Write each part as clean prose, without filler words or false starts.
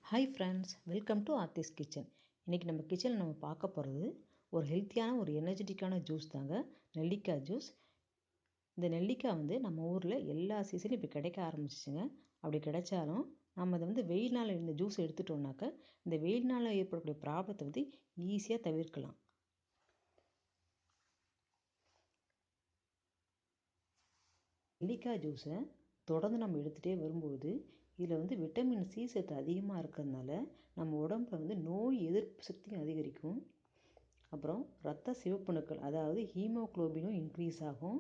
Hi friends, welcome to Aarthi's kitchen. இன்றைக்கி நம்ம கிச்சனில் நம்ம பார்க்க போகிறது ஒரு ஹெல்த்தியான ஒரு எனர்ஜெட்டிக்கான ஜூஸ் தாங்க, நெல்லிக்காய் ஜூஸ். இந்த நெல்லிக்காய் நம்ம ஊரில் எல்லா சீசனும் இப்போ கிடைக்க ஆரம்பிச்சிச்சுங்க. அப்படி கிடைச்சாலும் நம்ம அதை வெயில் நாளில் இந்த ஜூஸ் எடுத்துட்டோம்னாக்க இந்த வெயில் நாளில் ஏற்படக்கூடிய ப்ராப்ளத்தை ஈஸியாக தவிர்க்கலாம். நெல்லிக்காய் ஜூஸை தொடர்ந்து நம்ம எடுத்துகிட்டே வரும்போது இதில் விட்டமின் சி சத்து அதிகமாக இருக்கிறதுனால நம்ம உடம்புல நோய் எதிர்ப்பு சக்தியும் அதிகரிக்கும். அப்புறம் இரத்த சிவப்பணுக்கள் அதாவது ஹீமோக்ளோபினும் இன்க்ரீஸ் ஆகும்.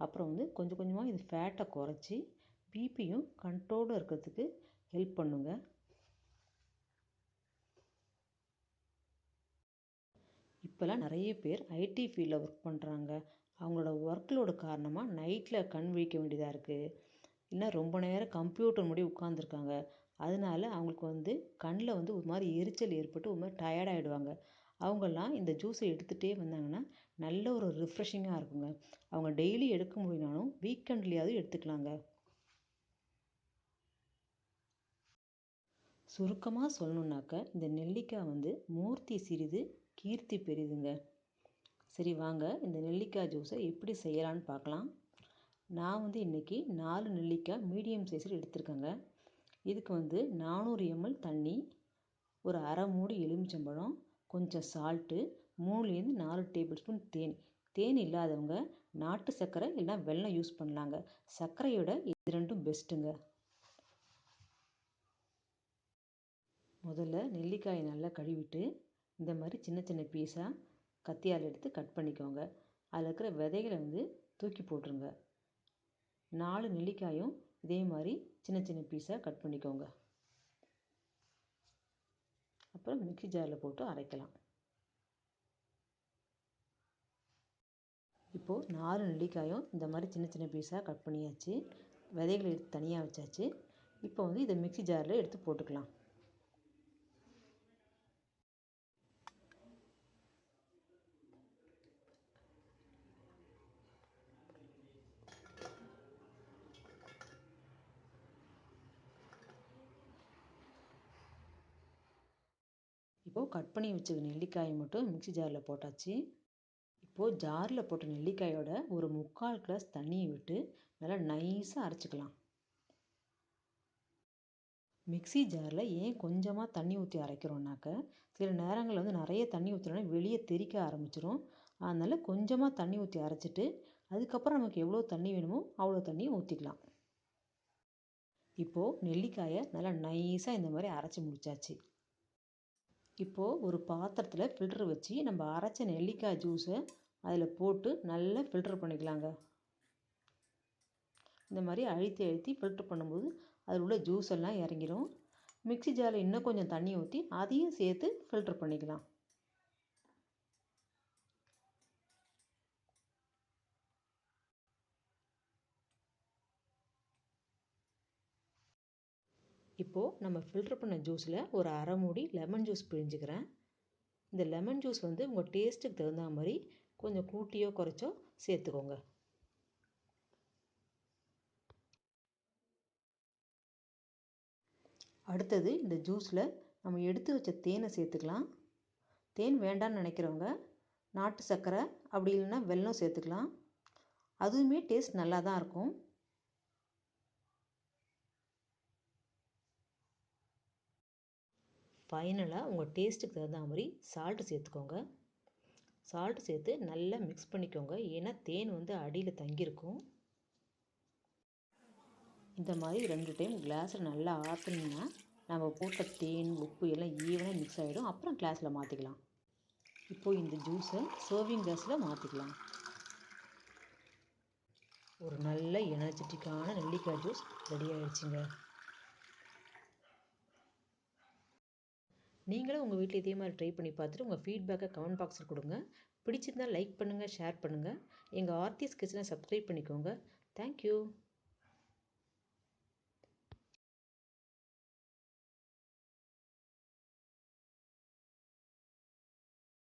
அப்புறம் கொஞ்சம் கொஞ்சமாக இது ஃபேட்டை குறைச்சி பிபியும் கண்ட்ரோலாக இருக்கிறதுக்கு ஹெல்ப் பண்ணுங்க. இப்போல்லாம் நிறைய பேர் ஐடி ஃபீல்டில் ஒர்க் பண்ணுறாங்க. அவங்களோட ஒர்க்லோட காரணமாக நைட்டில் கண் விழிக்க வேண்டியதாக இருக்குது. இல்லை ரொம்ப நேரம் கம்ப்யூட்டர் முன்னாடி உட்காந்துருக்காங்க. அதனால அவங்களுக்கு கண்ணில் ஒரு மாதிரி எரிச்சல் ஏற்பட்டு ஒரு மாதிரி டயர்டாகிடுவாங்க. அவங்கெல்லாம் இந்த ஜூஸை எடுத்துகிட்டே வந்தாங்கன்னா நல்ல ஒரு ரிஃப்ரெஷிங்காக இருக்குங்க. அவங்க டெய்லி எடுக்க முடியினாலும் வீக்கெண்ட்லேயாவது எடுத்துக்கலாங்க. சுருக்கமாக சொல்லணுன்னாக்க இந்த நெல்லிக்காய் மூர்த்தி சிறிது கீர்த்தி பெரிதுங்க. சரி வாங்க இந்த நெல்லிக்காய் ஜூஸை எப்படி செய்யலான்னு பார்க்கலாம். நான் இன்றைக்கி 4 நெல்லிக்காய் மீடியம் சைஸில் எடுத்திருக்கேங்க. இதுக்கு 400 ml தண்ணி, ஒரு அரை மூடி எலுமிச்சம்பழம், கொஞ்சம் சால்ட்டு, 3லேருந்து 4 டேபிள் ஸ்பூன் தேன். தேன் இல்லாதவங்க நாட்டு சர்க்கரை இல்லைனா வெல்லம் யூஸ் பண்ணலாங்க. சர்க்கரையோட இது ரெண்டும் பெஸ்ட்டுங்க. முதல்ல நெல்லிக்காயை நல்லா கழுவிட்டு இந்த மாதிரி சின்ன சின்ன பீஸாக கத்தியால் எடுத்து கட் பண்ணிக்கோங்க. அதில் இருக்கிற விதைகளை தூக்கி போட்டுருங்க. 4 நெல்லிக்காயும் இதே மாதிரி சின்ன சின்ன பீஸாக கட் பண்ணிக்கோங்க. அப்புறம் மிக்ஸி ஜாரில் போட்டு அரைக்கலாம். இப்போது 4 நெல்லிக்காயும் இந்த மாதிரி சின்ன சின்ன பீஸாக கட் பண்ணியாச்சு. விதைகளை எடுத்து தனியாக வச்சாச்சு. இப்போ இதை மிக்ஸி ஜாரில் எடுத்து போட்டுக்கலாம். இப்போது கட் பண்ணி வச்சுக்க நெல்லிக்காயை மட்டும் மிக்ஸி ஜாரில் போட்டாச்சு. இப்போது ஜாரில் போட்ட நெல்லிக்காயோட ஒரு 3/4 கிளாஸ் தண்ணியை விட்டு நல்லா நைஸாக அரைச்சிக்கலாம். மிக்ஸி ஜாரில் ஏன் கொஞ்சமாக தண்ணி ஊற்றி அரைக்கிறோன்னாக்க சில நேரங்களில் நிறைய தண்ணி ஊற்றினோன்னா வெளியே தெறிக்க ஆரம்பிச்சிடும். அதனால் கொஞ்சமாக தண்ணி ஊற்றி அரைச்சிட்டு அதுக்கப்புறம் நமக்கு எவ்வளோ தண்ணி வேணுமோ அவ்வளோ தண்ணியை ஊற்றிக்கலாம். இப்போது நெல்லிக்காயை நல்லா நைஸாக இந்த மாதிரி அரைச்சி முடித்தாச்சு. இப்போது ஒரு பாத்திரத்தில் ஃபில்ட்ரு வச்சு நம்ம அரைச்ச நெல்லிக்காய் ஜூஸை அதில் போட்டு நல்லா ஃபில்ட்ரு பண்ணிக்கலாங்க. இந்த மாதிரி அழுத்தி அழுத்தி ஃபில்ட்ரு பண்ணும்போது அதில் உள்ள ஜூஸ் எல்லாம் இறங்கிடும். மிக்ஸி ஜாரில் இன்னும் கொஞ்சம் தண்ணி ஊற்றி அதையும் சேர்த்து ஃபில்ட்ரு பண்ணிக்கலாம். இப்போது நம்ம ஃபில்ட்ரு பண்ண ஜூஸில் ஒரு அரை மூடி லெமன் ஜூஸ் பிழிஞ்சுக்கிறேன். இந்த லெமன் ஜூஸ் உங்கள் டேஸ்ட்டுக்கு தகுந்த மாதிரி கொஞ்சம் கூட்டியோ குறைச்சோ சேர்த்துக்கோங்க. அடுத்தது இந்த ஜூஸில் நம்ம எடுத்து வச்ச தேனை சேர்த்துக்கலாம். தேன் வேண்டான்னு நினைக்கிறவங்க நாட்டு சர்க்கரை அப்படி இல்லைன்னா வெல்லம் சேர்த்துக்கலாம். அதுவுமே டேஸ்ட் நல்லா தான் இருக்கும். ஃபைனலாக உங்கள் டேஸ்ட்டுக்கு தகுந்த மாதிரி சால்ட்டு சேர்த்துக்கோங்க. சால்ட்டு சேர்த்து நல்லா மிக்ஸ் பண்ணிக்கோங்க. ஏன்னா தேன் அடியில் தங்கியிருக்கும். இந்த மாதிரி 2 டைம் கிளாஸில் நல்லா ஆற்றினீங்கன்னா நம்ம போட்ட தேன் உப்பு எல்லாம் ஈவனாக மிக்ஸ் ஆகிடும். அப்புறம் கிளாஸில் மாற்றிக்கலாம். இப்போது இந்த ஜூஸை சர்விங் கிளாஸில் மாற்றிக்கலாம். ஒரு நல்ல எனர்ஜெட்டிக்கான நெல்லிக்காய் ஜூஸ் ரெடி ஆகிடுச்சிங்க. நீங்களும் உங்கள் வீட்டில் இதே மாதிரி ட்ரை பண்ணி பார்த்துட்டு உங்கள் ஃபீட்பேக்கை கமெண்ட் பாக்ஸில் கொடுங்க. பிடிச்சிருந்தால் லைக் பண்ணுங்கள், ஷேர் பண்ணுங்கள். எங்கள் ஆர்த்திஸ் கிச்சனை சப்ஸ்கிரைப் பண்ணிக்கோங்க. தேங்க்யூ.